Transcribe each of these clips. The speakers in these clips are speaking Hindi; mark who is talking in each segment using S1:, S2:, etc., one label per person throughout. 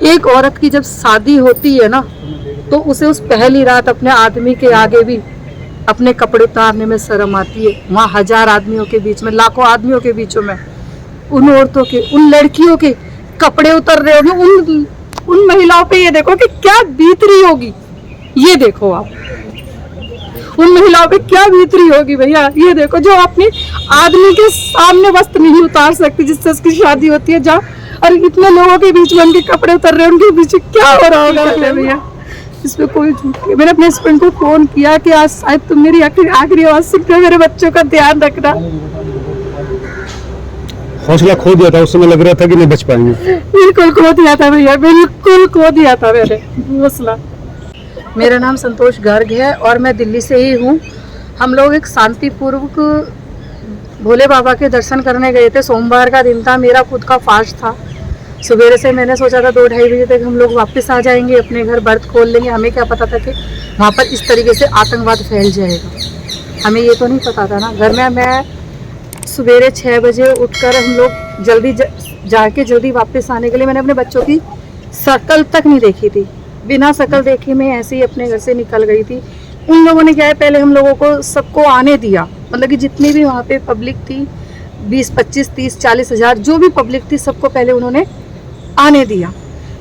S1: एक औरत की जब शादी होती है ना, तो उसे उस पहली रात अपने आदमी के आगे भी अपने कपड़े उतारने में शर्म आती है। वहाँ 1000 आदमियों के बीच में, लाखों आदमियों के बीचों में उन औरतों के, उन लड़कियों के कपड़े उतर रहे होंगे। उन महिलाओं पे ये देखो कि क्या बीत रही होगी। ये देखो आप, उन महिलाओं पे क्या बीत रही होगी भैया। ये देखो, जो अपने आदमी के सामने वस्त्र नहीं उतार सकती जिससे उसकी शादी होती है, जहाँ और इतने लोगों के बीच में उनके कपड़े उतर रहे हैं, उनके बीच क्या हो रहा होगा भैया। इसमें कोई झूठ नहीं। मैंने अपने हस्बैंड को फोन किया कि आज शायद तुम मेरी आखिरी आवाज सुनकर मेरे बच्चों का ध्यान रखना।
S2: हौसला खो दिया था, उस समय लग रहा था कि नहीं बच पाएंगे।
S1: बिल्कुल खो दिया था भैया, बिल्कुल खो दिया था मैंने हौसला। मेरा नाम संतोष गर्ग है और मैं दिल्ली से ही हूँ। हम लोग एक शांतिपूर्वक भोले बाबा के दर्शन करने गए थे। सोमवार का दिन था, मेरा खुद का फास्ट था। सवेरे से मैंने सोचा था 2-2:30 बजे तक हम लोग वापस आ जाएंगे, अपने घर बर्थ खोल लेंगे। हमें क्या पता था कि वहाँ पर इस तरीके से आतंकवाद फैल जाएगा, हमें ये तो नहीं पता था ना। घर में मैं सवेरे 6 बजे उठकर हम लोग जल्दी जाके जल्दी वापस आने के लिए, मैंने अपने बच्चों की शक्ल तक नहीं देखी थी। बिना शक्ल देखे मैं ऐसे ही अपने घर से निकल गई थी। उन लोगों ने क्या है, पहले हम लोगों को सबको आने दिया, मतलब कि जितनी भी वहाँ पे पब्लिक थी, 20, 25, 30, 40 हज़ार जो भी पब्लिक थी, सबको पहले उन्होंने आने दिया।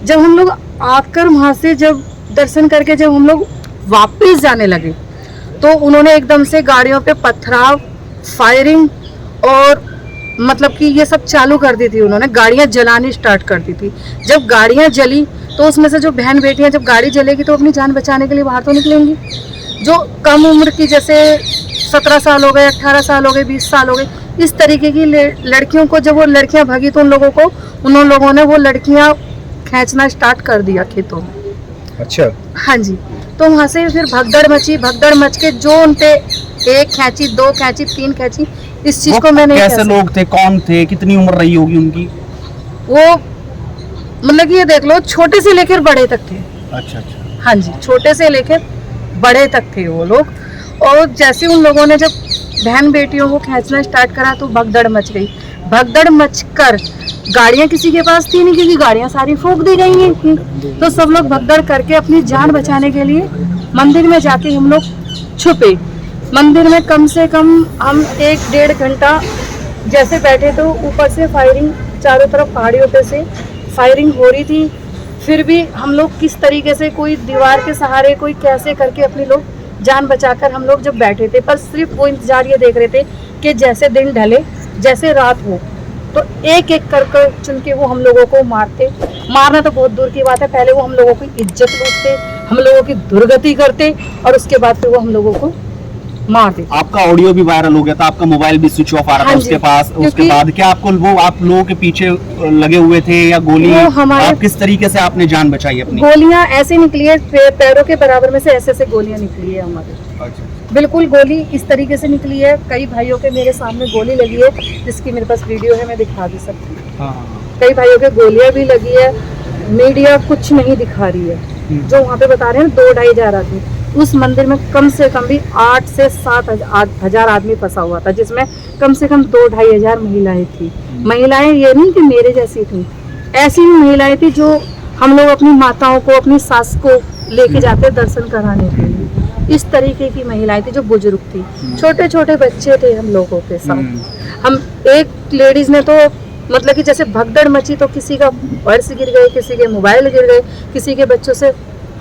S1: जब हम लोग आकर वहाँ से जब दर्शन करके जब हम लोग वापस जाने लगे, तो उन्होंने एकदम से गाड़ियों पे पथराव, फायरिंग और मतलब कि ये सब चालू कर दी थी। उन्होंने गाड़ियाँ जलानी स्टार्ट कर दी थी। जब गाड़ियाँ जली तो उसमें से जो बहन बेटियाँ, जब गाड़ी जलेगी तो अपनी जान बचाने के लिए बाहर तो निकलेंगी। जो कम उम्र की, जैसे 17 साल हो गए, 18 साल हो गए, 20 साल हो गए, इस तरीके की लड़कियों को, जब वो लड़कियां भागी तो उन लोगों ने वो लड़कियां खींचना स्टार्ट कर दिया खेतों में।
S2: अच्छा।
S1: हाँ जी। तो वहाँ से फिर भगदड़ मच के जो उन पे 1 खींची, 2 खींची, 3 खींची, इस चीज को मैंने
S3: कैसे लोग थे, कौन थे, कितनी उम्र रही होगी उनकी?
S1: वो मतलब कि ये देख लो, छोटे से लेकर बड़े तक थे।
S3: अच्छा अच्छा।
S1: हाँ जी, छोटे से लेकर बड़े तक थे वो लोग। और जैसे उन लोगों ने जब बहन बेटियों को खींचना स्टार्ट करा तो भगदड़ मच गई। भगदड़ मचकर गाड़ियां किसी के पास थी नहीं, क्योंकि गाड़ियां सारी फूंक दी गई थी। तो सब लोग भगदड़ करके अपनी जान बचाने के लिए मंदिर में जाके हम लोग छुपे। मंदिर में कम से कम हम 1-1.5 घंटा जैसे बैठे, तो ऊपर से फायरिंग, चारों तरफ पहाड़ियों पे से फायरिंग हो रही थी। फिर भी हम लोग किस तरीके से, कोई दीवार के सहारे, कोई कैसे करके अपने लोग जान बचाकर हम लोग जब बैठे थे। पर सिर्फ वो इंतजार ये देख रहे थे कि जैसे दिन ढले, जैसे रात हो, तो एक एक कर चुन के वो हम लोगों को मारना तो बहुत दूर की बात है, पहले वो हम लोगों की इज्जत लूटते, हम लोगों की दुर्गति करते और उसके बाद फिर वो हम लोगों को मार देते।
S3: आपका ऑडियो भी वायरल हो गया था, आपका मोबाइल भी स्विच ऑफ आ रहा था उसके पास। उसके बाद क्या आपको वो, आप लोगों के पीछे लगे हुए थे या गोली, आप किस तरीके से आपने जान बचाई अपनी?
S1: गोलियां ऐसे निकली है, पैरों के बराबर में से ऐसे गोलियां निकली है हमारे।
S3: अच्छा।
S1: बिल्कुल गोली इस तरीके से निकली है। कई भाइयों के मेरे सामने गोली लगी है, जिसकी मेरे पास वीडियो है, मैं दिखा भी सकती हूँ।
S3: हाँ।
S1: कई भाइयों के गोलियां भी लगी है। मीडिया कुछ नहीं दिखा रही है। जो वहाँ पे बता रहे हैं 2-2.5 हज़ार आदमी, उस मंदिर में कम से कम भी 8 से 7 हज़ार आदमी फंसा हुआ था, जिसमें कम से कम 2-2.5 हज़ार महिलाएं थी। महिलाएं ये नहीं कि मेरे जैसी थी, ऐसी भी महिलाएं थी जो हम लोग अपनी माताओं को, अपनी सास को लेके जाते दर्शन कराने के लिए। इस तरीके की महिलाएं थी, जो बुजुर्ग थी, छोटे छोटे बच्चे थे हम लोगों के साथ। हम एक लेडीज ने तो मतलब कि जैसे भगदड़ मची, तो किसी का पर्स गिर गए, किसी के मोबाइल गिर गए, किसी के बच्चों से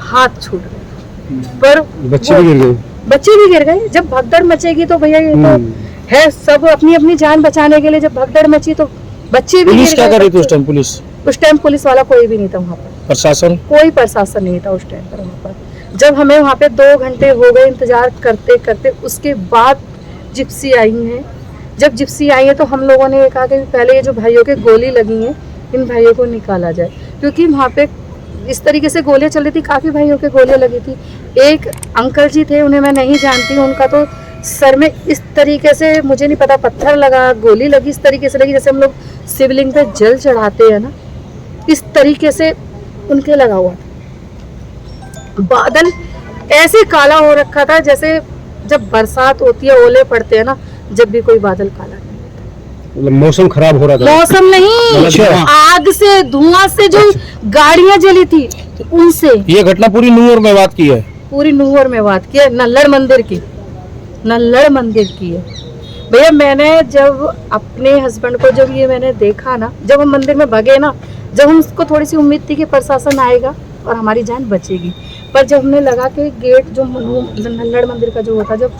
S1: हाथ छूट गए, पर
S2: बच्चे भी गिर गए।
S1: जब भगदड़ मचेगी तो भैया ये तो है, सब अपनी अपनी जान बचाने के लिए जब भगदड़ मची तो बच्चे भी
S2: पुलिस क्या कर रही थी उस टाइम?
S1: उस टाइम पुलिस वाला कोई भी नहीं था वहाँ पर।
S2: प्रशासन? कोई
S1: प्रशासन नहीं था उस टाइम पर वहाँ पर। जब हमें वहाँ पे 2 घंटे हो गए इंतजार करते करते, उसके बाद जिप्सी आई है। जब जिप्सी आई है तो हम लोगों ने कहा कि पहले ये जो भाइयों के गोली लगी हैं, इन भाइयों को निकाला जाए, क्योंकि वहाँ पे इस तरीके से गोलियां चल रही थी। काफ़ी भाइयों के गोलियां लगी थी। एक अंकल जी थे, उन्हें मैं नहीं जानती, उनका तो सर में इस तरीके से, मुझे नहीं पता, पत्थर लगा, गोली लगी, इस तरीके से लगी जैसे हम लोग शिवलिंग पे जल चढ़ाते हैं ना, इस तरीके से उनके लगा हुआ था। बादल ऐसे काला हो रखा था जैसे जब बरसात होती है, ओले पड़ते हैं ना, जब भी कोई बादल काला नहीं होता।
S2: मतलब मौसम खराब हो रहा था।
S1: मौसम नहीं,
S2: अच्छा।
S1: आग से, धुआं से जो गाड़ियां जली थी उनसे।
S2: ये घटना पूरी नूर में बात की है,
S1: पूरी नूर में बात की है, नल्लड़ मंदिर की, नल्लड़ मंदिर की है भैया। मैंने जब अपने हस्बैंड को जब ये मैंने देखा ना, जब हम मंदिर में भगे ना, जब हम उसको थोड़ी सी उम्मीद थी कि प्रशासन आएगा और हमारी जान बचेगी, पर जब हमने लगा कि गेट जो नल्लड़ मंदिर का जो होता, जब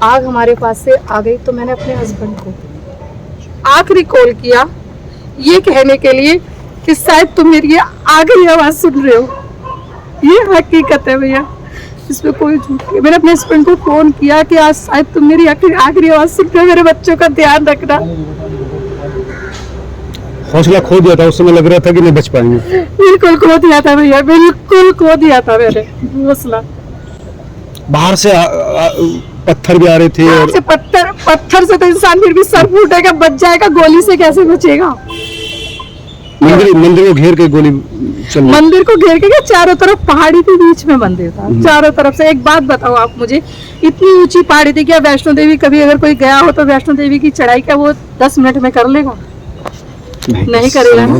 S1: आग हमारे पास से आ गई, तो मैंने अपने हस्बैंड को आखिरी कॉल किया ये कहने के लिए कि शायद तुम मेरी ये आखिरी आवाज सुन रहे हो। ये हकीकत है भैया, इसमें कोई झूठ नहीं। मैंने अपने हस्बैंड को फोन किया कि आज शायद तुम मेरी आखिरी आवाज सुन रहे हो, मेरे बच्चों का ध्यान रखना।
S2: हौसला खो दिया था उस समय, लग रहा था कि नहीं बच पाएंगे।
S1: बिल्कुल खो दिया था भैया, बिल्कुल खो दिया था मैंने हौसला।
S2: बाहर से पत्थर भी आ रहे थे और
S1: से पत्थर से तो इंसान फिर भी सर फूटेगा, बच जाएगा, गोली से कैसे बचेगा।
S2: मंदिर को घेर के गोली चल रही।
S1: मंदिर को घेर के चारों तरफ पहाड़ी के बीच में मंदिर था, चारों तरफ से। एक बात बताओ आप मुझे, इतनी ऊंची पहाड़ी थी, क्या वैष्णो देवी कभी अगर कोई गया हो तो वैष्णो देवी की चढ़ाई क्या वो 10 मिनट में कर लेगा? नहीं करेगा ना,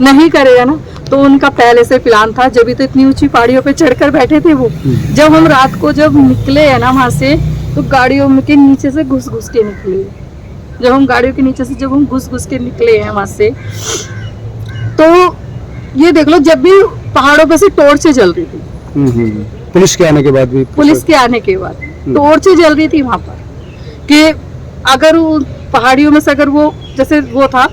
S1: नहीं करेगा ना। तो उनका पहले से प्लान था, जब भी तो इतनी ऊंची पहाड़ियों पे चढ़कर बैठे थे वो। जब हम रात को जब निकले है ना वहां से, तो गाड़ियों के नीचे से घुस घुस के निकले। जब हम गाड़ियों के नीचे से जब हम घुस घुस के निकले हैं वहां से, तो ये देख लो, जब भी पहाड़ों पे से टॉर्चें जल रही थी।
S2: पुलिस के आने के बाद भी,
S1: पुलिस के आने के बाद टॉर्चें जल रही थी वहां पर, कि अगर वो पहाड़ियों में से अगर वो जैसे वो था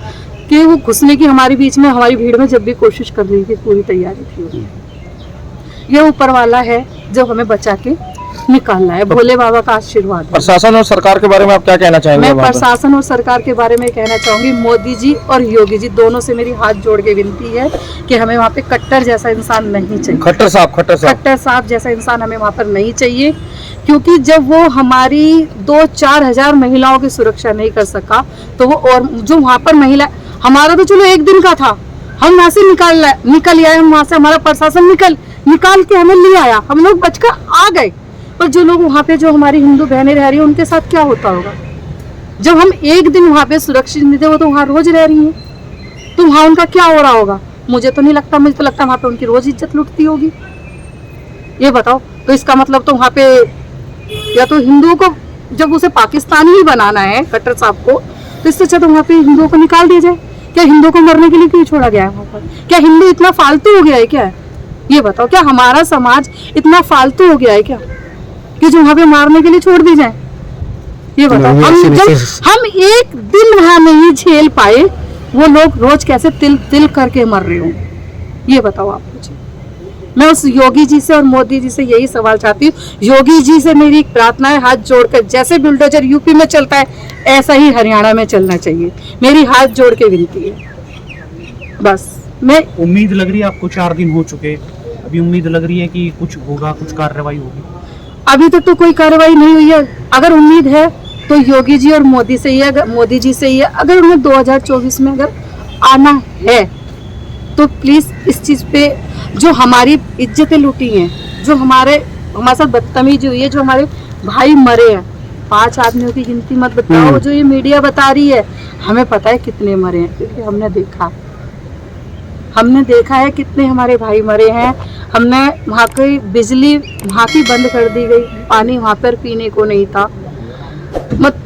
S1: कि वो घुसने की हमारे बीच में, हमारी भीड़ में जब भी कोशिश कर रही थी, पूरी तैयारी थी। ये ऊपर वाला है जो हमें बचा के निकालना है, भोले बाबा का आशीर्वाद है।
S2: प्रशासन और सरकार के बारे में आप क्या कहना चाहेंगे?
S1: मैं प्रशासन और सरकार के बारे में कहना चाहूंगी, मोदी जी और योगी जी दोनों से मेरी हाथ जोड़ के विनती है कि हमें वहाँ पे कट्टर जैसा इंसान नहीं चाहिए।
S2: खट्टर साहब
S1: जैसा इंसान हमें वहाँ पर नहीं चाहिए, क्योंकि जब वो हमारी 2-4 हजार महिलाओं की सुरक्षा नहीं कर सका, तो वो और जो वहाँ पर महिला, हमारा तो चलो एक दिन का था, हम वहाँ से निकल आए, हम वहाँ से, हमारा प्रशासन निकाल के हमें ले आया, हम लोग बचकर आ गए। पर जो लोग वहाँ पे, जो हमारी हिंदू बहनें रह रही हैं, उनके साथ क्या होता होगा? जब हम एक दिन वहाँ पे सुरक्षित नहीं थे, वो तो वहाँ रोज रह रही हैं, तो वहाँ उनका क्या हो रहा होगा? मुझे तो नहीं लगता, मुझे तो लगता है वहाँ पे उनकी रोज इज्जत लुटती होगी। ये बताओ, तो इसका मतलब तो वहाँ पे या तो हिंदुओं को, जब उसे पाकिस्तानी ही बनाना है कट्टर साहब को, तो इससे अच्छा तो वहाँ पे हिंदुओं को निकाल दिया जाए। क्या हिंदुओं को मरने के लिए क्यों छोड़ा गया है वहाँ पर? क्या हिंदू इतना फालतू हो गया है क्या? ये बताओ, क्या हमारा समाज इतना फालतू हो गया है क्या कि जो वहाँ पे मारने के लिए छोड़ दी जाए? ये बताओ, हम एक दिन वहाँ नहीं झेल पाए, वो लोग रोज कैसे तिल करके मर रहे हो? ये बताओ आप मुझे। मैं उस योगी जी से और मोदी जी से यही सवाल चाहती हूँ, योगी जी से मेरी एक प्रार्थना है, हाथ जोड़कर, जैसे बुलडोजर यूपी में चलता है ऐसा ही हरियाणा में चलना चाहिए, मेरी हाथ जोड़ के विनती है। बस मैं,
S3: उम्मीद लग रही है आपको, 4 दिन हो चुके, अभी उम्मीद लग रही है कि कुछ होगा, कुछ कार्रवाई होगी?
S1: अभी तक तो कोई कार्रवाई नहीं हुई है। अगर उम्मीद है तो योगी जी और मोदी से ही है, मोदी जी से ही है। अगर उन्हें 2024 में अगर आना है तो प्लीज इस चीज पे, जो हमारी इज्जतें लूटी हैं, जो हमारे साथ बदतमीजी हुई है, जो हमारे भाई मरे हैं, 5 आदमियों की गिनती मत बताओ जो ये मीडिया बता रही है, हमें पता है कितने मरे हैं, क्योंकि हमने देखा है कितने हमारे भाई मरे हैं। हमने वहाँ की बिजली वहाँ की बंद कर दी गई, पानी वहाँ पर पीने को नहीं था। मत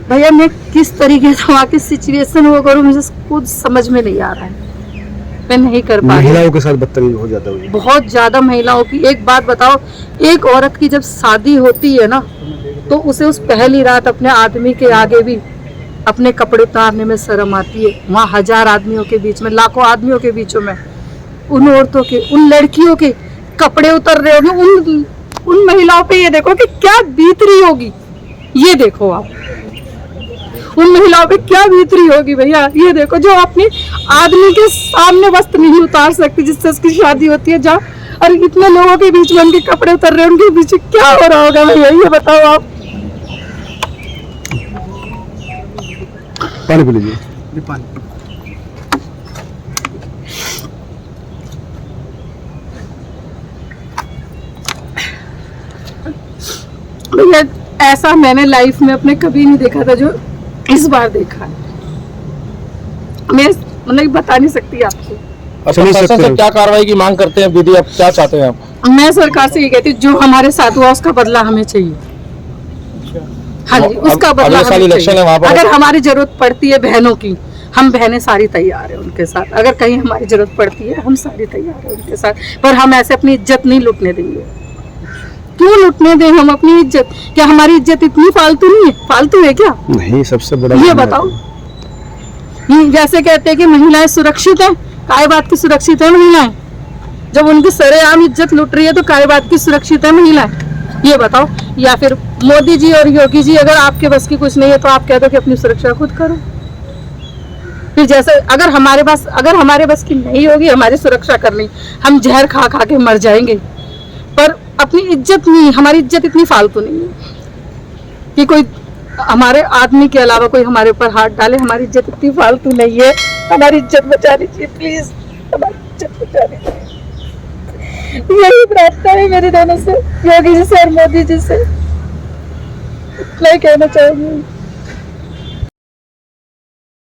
S1: भैया, मैं किस तरीके से वहाँ की सिचुएशन वो करूँ, मुझे खुद समझ में नहीं आ रहा है, मैं नहीं कर पा रही।
S2: महिलाओं के साथ बदतमीजी हो जाता है,
S1: बहुत ज्यादा महिलाओं की। एक बात बताओ, एक औरत की जब शादी होती है ना, तो उसे उस पहली रात अपने आदमी के आगे भी अपने कपड़े उतारने में शर्म आती है। वहाँ 1000 आदमियों के बीच में, लाखों आदमियों के बीचों में उन औरतों के, उन लड़कियों के कपड़े उतर रहे होंगे, उन महिलाओं पे ये देखो कि क्या बीत रही होगी। ये देखो आप, उन महिलाओं पे क्या बीत रही होगी भैया। ये देखो, जो अपने आदमी के सामने वस्त्र नहीं उतार सकती जिससे उसकी शादी होती है, जहाँ और इतने लोगों के बीच में उनके कपड़े उतर रहे हैं, उनके बीच क्या हो रहा होगा भैया, ये बताओ आप।
S2: पानी पी लीजिए।
S3: पानी।
S1: भैया, ऐसा मैंने लाइफ में अपने कभी नहीं देखा था जो इस बार देखा है। मैं मतलब बता नहीं सकती आपको।
S2: समझ सकते
S4: प्रशासन
S2: हो।
S4: से क्या कार्रवाई की मांग करते हैं दीदी, आप क्या चाहते हैं आप?
S1: मैं सरकार से ये कहती हूँ, जो हमारे साथ हुआ उसका बदला हमें चाहिए। हाँ जी,
S4: अब
S1: उसका बदला
S4: अगले साल
S1: हमें
S4: इलेक्शन
S1: चाहिए।
S4: है, वहाँ पर
S1: अगर हमारी जरूरत पड़ती है बहनों की, हम बहनें सारी तैयार है उनके साथ। अगर कहीं हमारी जरूरत पड़ती है, हम सारी तैयार है उनके साथ। पर हम ऐसे अपनी इज्जत नहीं लूटने देंगे। क्यों लूटने दें हम अपनी इज्जत? क्या हमारी इज्जत इतनी फालतू नहीं है? फालतू है क्या?
S2: नहीं, सबसे बड़ा
S1: ये बताओ। जैसे कहते हैं कि महिलाएं सुरक्षित है, काय बात की सुरक्षित है महिलाएं? जब उनकी सरेआम इज्जत लूट रही है तो काय बात की सुरक्षित है महिलाएं? ये बताओ। या फिर मोदी जी और योगी जी, अगर आपके बस की कुछ नहीं है तो आप कह दो कि अपनी सुरक्षा खुद करो। फिर जैसे अगर हमारे बस की नहीं होगी हमारी सुरक्षा करनी, हम जहर खा खा के मर जाएंगे। पर अपनी इज्जत नहीं, हमारी इज्जत इतनी फालतू नहीं है कि कोई हमारे आदमी के अलावा कोई हमारे ऊपर हाथ डाले। हमारी इज्जत इतनी फालतू नहीं है। हमारी इज्जत बचा लीजिए प्लीज, हमारी इज्जत बचा लीजिए। यही प्रार्थना है मेरे दोनों से, योगी जी से और मोदी जी से। मैं कहना चाहूंगी